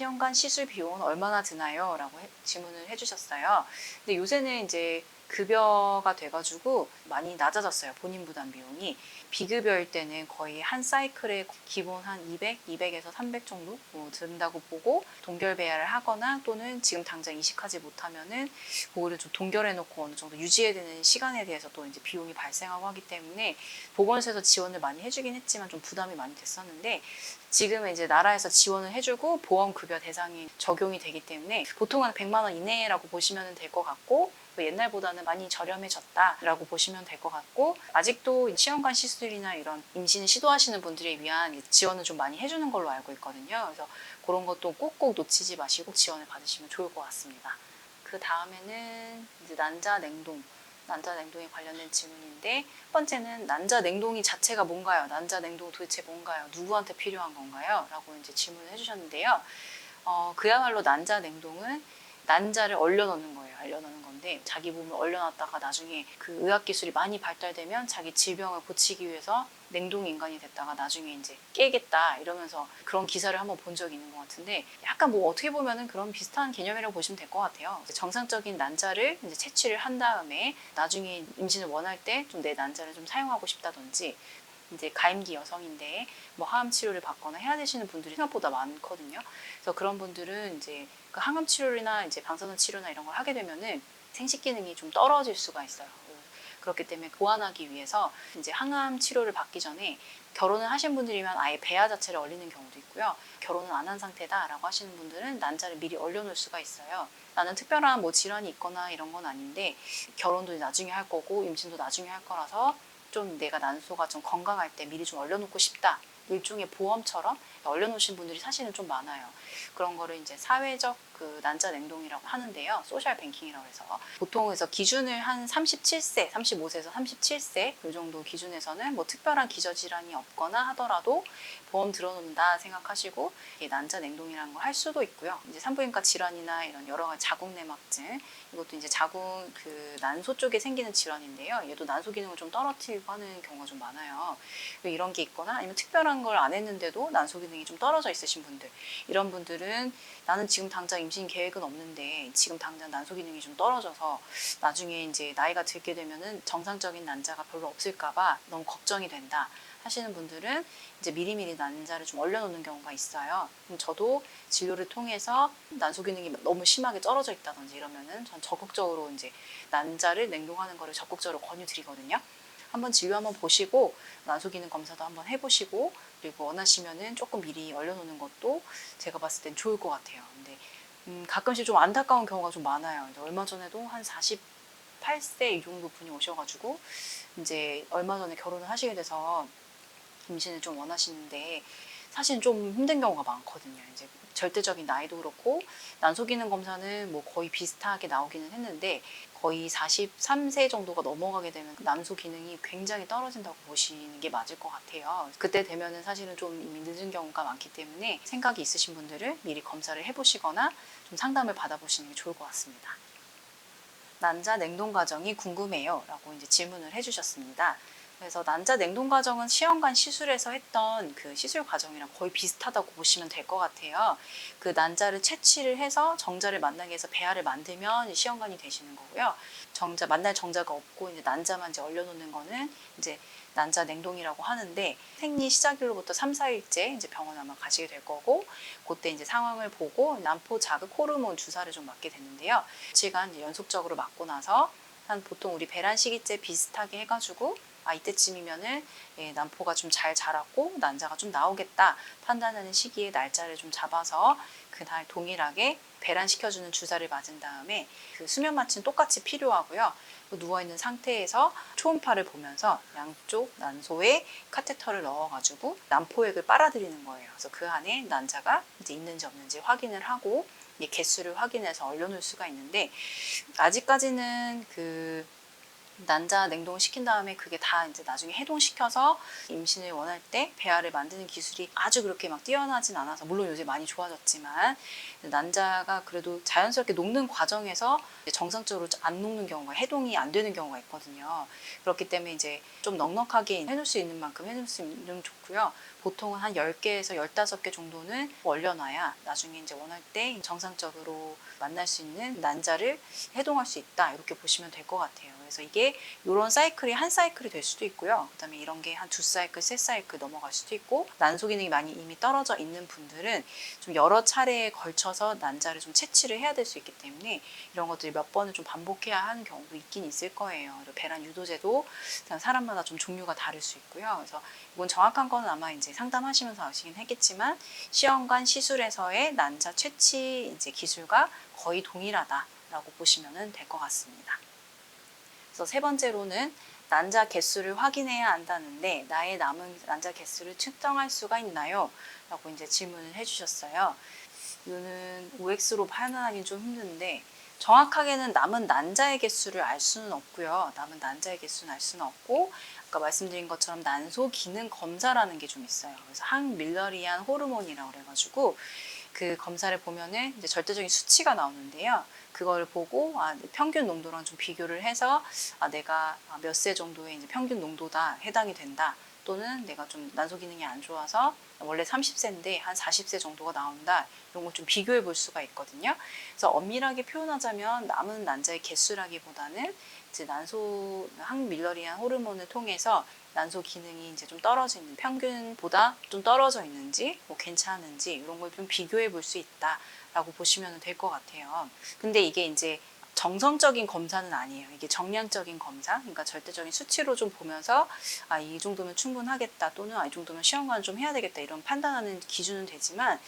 시험관 시술 비용은 얼마나 드나요? 라고 질문을 해주셨어요. 근데 요새는 이제 급여가 돼가지고 많이 낮아졌어요. 본인 부담 비용이. 비급여일 때는 거의 한 사이클에 기본 한 200, 200에서 300 정도 든다고 보고 동결 배아를 하거나 또는 지금 당장 이식하지 못하면은 그거를 좀 동결해놓고 어느 정도 유지해야 되는 시간에 대해서 또 이제 비용이 발생하고 하기 때문에 보건소에서 지원을 많이 해주긴 했지만 좀 부담이 많이 됐었는데 지금은 이제 나라에서 지원을 해주고 보험급여 대상이 적용이 되기 때문에 보통은 100만 원 이내라고 보시면 될 것 같고 옛날보다는 많이 저렴해졌다라고 보시면 될 것 같고 아직도 시험관 시술이나 이런 임신을 시도하시는 분들을 위한 지원을 좀 많이 해주는 걸로 알고 있거든요. 그래서 그런 것도 꼭꼭 놓치지 마시고 지원을 받으시면 좋을 것 같습니다. 그 다음에는 이제 난자 냉동. 난자 냉동에 관련된 질문인데 첫 번째는 난자 냉동이 자체가 뭔가요? 난자 냉동 도대체 뭔가요? 누구한테 필요한 건가요? 라고 이제 질문을 해주셨는데요. 그야말로 난자 냉동은 난자를 얼려놓는 거예요. 얼려놓는 건데 자기 몸을 얼려놨다가 나중에 그 의학기술이 많이 발달되면 자기 질병을 고치기 위해서 냉동 인간이 됐다가 나중에 이제 깨겠다 이러면서 그런 기사를 한번 본 적이 있는 것 같은데 약간 뭐 어떻게 보면은 그런 비슷한 개념이라고 보시면 될 것 같아요. 정상적인 난자를 이제 채취를 한 다음에 나중에 임신을 원할 때 좀 내 난자를 좀 사용하고 싶다든지 이제 가임기 여성인데 뭐 항암 치료를 받거나 해야 되시는 분들이 생각보다 많거든요. 그래서 그런 분들은 이제 그 항암 치료나 이제 방사선 치료나 이런 걸 하게 되면은 생식 기능이 좀 떨어질 수가 있어요. 그렇기 때문에 보완하기 위해서 이제 항암 치료를 받기 전에 결혼을 하신 분들이면 아예 배아 자체를 얼리는 경우도 있고요. 결혼은 안 한 상태다라고 하시는 분들은 난자를 미리 얼려놓을 수가 있어요. 나는 특별한 뭐 질환이 있거나 이런 건 아닌데 결혼도 나중에 할 거고 임신도 나중에 할 거라서 좀 내가 난소가 좀 건강할 때 미리 좀 얼려놓고 싶다. 일종의 보험처럼 얼려놓으신 분들이 사실은 좀 많아요. 그런 거를 이제 사회적 그 난자 냉동이라고 하는데요. 소셜 뱅킹이라고 해서 보통 그래서 기준을 한 37세, 35세에서 37세 이 정도 기준에서는 뭐 특별한 기저질환이 없거나 하더라도 보험 들어놓는다 생각하시고 난자 냉동이라는 걸 할 수도 있고요. 이제 산부인과 질환이나 이런 여러 가지 자궁내막증 이것도 이제 자궁 그 난소 쪽에 생기는 질환인데요. 얘도 난소 기능을 좀 떨어뜨리고 하는 경우가 좀 많아요. 이런 게 있거나 아니면 특별한 걸 안 했는데도 난소 기능이 좀 떨어져 있으신 분들 이런 분들은 나는 지금 당장 임신 계획은 없는데 지금 당장 난소 기능이 좀 떨어져서 나중에 이제 나이가 들게 되면은 정상적인 난자가 별로 없을까봐 너무 걱정이 된다 하시는 분들은 이제 미리미리 난자를 좀 얼려놓는 경우가 있어요. 그럼 저도 진료를 통해서 난소 기능이 너무 심하게 떨어져 있다든지 이러면은 전 적극적으로 이제 난자를 냉동하는 거를 적극적으로 권유드리거든요. 한번 진료 한번 보시고 난소 기능 검사도 한번 해보시고 그리고 원하시면은 조금 미리 얼려놓는 것도 제가 봤을 땐 좋을 것 같아요. 근데 가끔씩 좀 안타까운 경우가 좀 많아요. 얼마 전에도 한 48세 이 정도 분이 오셔가지고 이제 얼마 전에 결혼을 하시게 돼서 임신을 좀 원하시는데 사실 좀 힘든 경우가 많거든요. 이제 절대적인 나이도 그렇고 난소 기능 검사는 뭐 거의 비슷하게 나오기는 했는데 거의 43세 정도가 넘어가게 되면 난소 기능이 굉장히 떨어진다고 보시는 게 맞을 것 같아요. 그때 되면은 사실은 좀 이미 늦은 경우가 많기 때문에 생각이 있으신 분들은 미리 검사를 해보시거나 좀 상담을 받아보시는 게 좋을 것 같습니다. 난자 냉동 과정이 궁금해요 라고 이제 질문을 해주셨습니다. 그래서 난자 냉동 과정은 시험관 시술에서 했던 그 시술 과정이랑 거의 비슷하다고 보시면 될 것 같아요. 그 난자를 채취를 해서 정자를 만나게 해서 배아를 만들면 시험관이 되시는 거고요. 만날 정자가 없고 이제 난자만 이제 얼려놓는 거는 이제 난자 냉동이라고 하는데 생리 시작일로부터 3, 4일째 이제 병원 아마 가시게 될 거고 그때 이제 상황을 보고 난포 자극 호르몬 주사를 좀 맞게 되는데요. 며칠간 이제 연속적으로 맞고 나서 한 보통 우리 배란 시기째 비슷하게 해가지고 이때쯤이면은 난포가 좀 잘 자랐고 난자가 좀 나오겠다 판단하는 시기에 날짜를 좀 잡아서 그날 동일하게 배란시켜주는 주사를 맞은 다음에 그 수면 마취는 똑같이 필요하고요. 누워있는 상태에서 초음파를 보면서 양쪽 난소에 카테터를 넣어가지고 난포액을 빨아들이는 거예요. 그래서 그 안에 난자가 이제 있는지 없는지 확인을 하고 개수를 확인해서 얼려놓을 수가 있는데 아직까지는 그 난자 냉동시킨 다음에 그게 다 이제 나중에 해동시켜서 임신을 원할 때 배아를 만드는 기술이 아주 그렇게 막 뛰어나진 않아서, 물론 요새 많이 좋아졌지만 난자가 그래도 자연스럽게 녹는 과정에서 정상적으로 안 녹는 경우가, 해동이 안 되는 경우가 있거든요. 그렇기 때문에 이제 좀 넉넉하게 해놓을 수 있는 만큼 해놓을 수 있으면 좋고요. 보통은 한 10개에서 15개 정도는 얼려놔야 나중에 이제 원할 때 정상적으로 만날 수 있는 난자를 해동할 수 있다, 이렇게 보시면 될 것 같아요. 그래서 이게 이런 사이클이 한 사이클이 될 수도 있고요. 그다음에 이런 게 한 2사이클, 3사이클 넘어갈 수도 있고, 난소 기능이 많이 이미 떨어져 있는 분들은 좀 여러 차례에 걸쳐서 난자를 좀 채취를 해야 될 수 있기 때문에 이런 것들이 몇 번을 좀 반복해야 하는 경우도 있긴 있을 거예요. 그리고 배란 유도제도 사람마다 좀 종류가 다를 수 있고요. 그래서 이건 정확한 건 아마 이제 상담하시면서 아시긴 했겠지만, 시험관 시술에서의 난자 채취 이제 기술과 거의 동일하다라고 보시면 될 것 같습니다. 그래서 세 번째로는 난자 개수를 확인해야 한다는데, 나의 남은 난자 개수를 측정할 수가 있나요? 라고 이제 질문을 해주셨어요. 이거는 OX로 판단하기 좀 힘든데, 정확하게는 남은 난자의 개수를 알 수는 없고요. 남은 난자의 개수는 알 수는 없고, 아까 말씀드린 것처럼 난소 기능 검사라는 게 좀 있어요. 그래서 항밀러리안 호르몬이라고 그래가지고 그 검사를 보면은 이제 절대적인 수치가 나오는데요. 그걸 보고 평균 농도랑 좀 비교를 해서 내가 몇 세 정도의 이제 평균 농도다, 해당이 된다, 또는 내가 좀 난소 기능이 안 좋아서 원래 30세인데 한 40세 정도가 나온다, 이런 걸 좀 비교해 볼 수가 있거든요. 그래서 엄밀하게 표현하자면 남은 난자의 개수라기보다는 이제 난소 항밀러리안 호르몬을 통해서 난소 기능이 이제 좀 떨어져 있는, 평균보다 좀 떨어져 있는지 뭐 괜찮은지 이런 걸 좀 비교해 볼 수 있다라고 보시면 될 것 같아요. 근데 이게 이제 정성적인 검사는 아니에요. 이게 정량적인 검사, 그러니까 절대적인 수치로 좀 보면서 이 정도면 충분하겠다, 또는 이 정도면 시험관 좀 해야 되겠다, 이런 판단하는 기준은 되지만,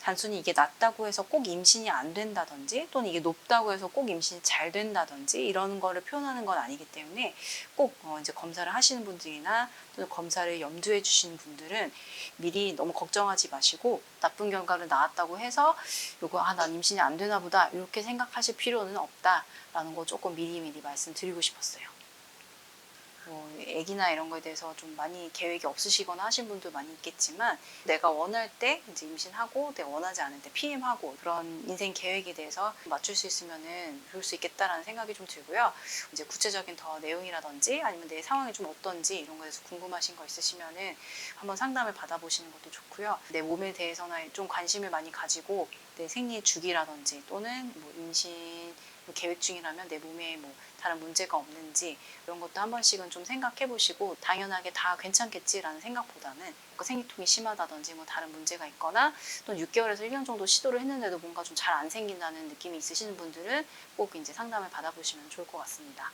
단순히 이게 낮다고 해서 꼭 임신이 안 된다든지, 또는 이게 높다고 해서 꼭 임신이 잘 된다든지 이런 거를 표현하는 건 아니기 때문에, 꼭 이제 검사를 하시는 분들이나 또는 검사를 염두에 주시는 분들은 미리 너무 걱정하지 마시고, 나쁜 결과를 나왔다고 해서 요거 난 임신이 안 되나 보다, 이렇게 생각하실 필요는 없다라는 거 조금 미리미리 말씀드리고 싶었어요. 애기나 이런 거에 대해서 좀 많이 계획이 없으시거나 하신 분도 많이 있겠지만, 내가 원할 때 이제 임신하고, 내가 원하지 않을 때 PM하고, 그런 인생 계획에 대해서 맞출 수 있으면은 좋을 수 있겠다라는 생각이 좀 들고요. 이제 구체적인 더 내용이라든지 아니면 내 상황이 좀 어떤지 이런 거에 대해서 궁금하신 거 있으시면은 한번 상담을 받아보시는 것도 좋고요. 내 몸에 대해서나 좀 관심을 많이 가지고 내 생리 주기라든지, 또는 뭐 임신 계획 중이라면 내 몸에 뭐 다른 문제가 없는지, 이런 것도 한 번씩은 좀 생각해 보시고, 당연하게 다 괜찮겠지라는 생각보다는 생리통이 심하다든지 뭐 다른 문제가 있거나, 또 6개월에서 1년 정도 시도를 했는데도 뭔가 좀 잘 안 생긴다는 느낌이 있으시는 분들은 꼭 이제 상담을 받아보시면 좋을 것 같습니다.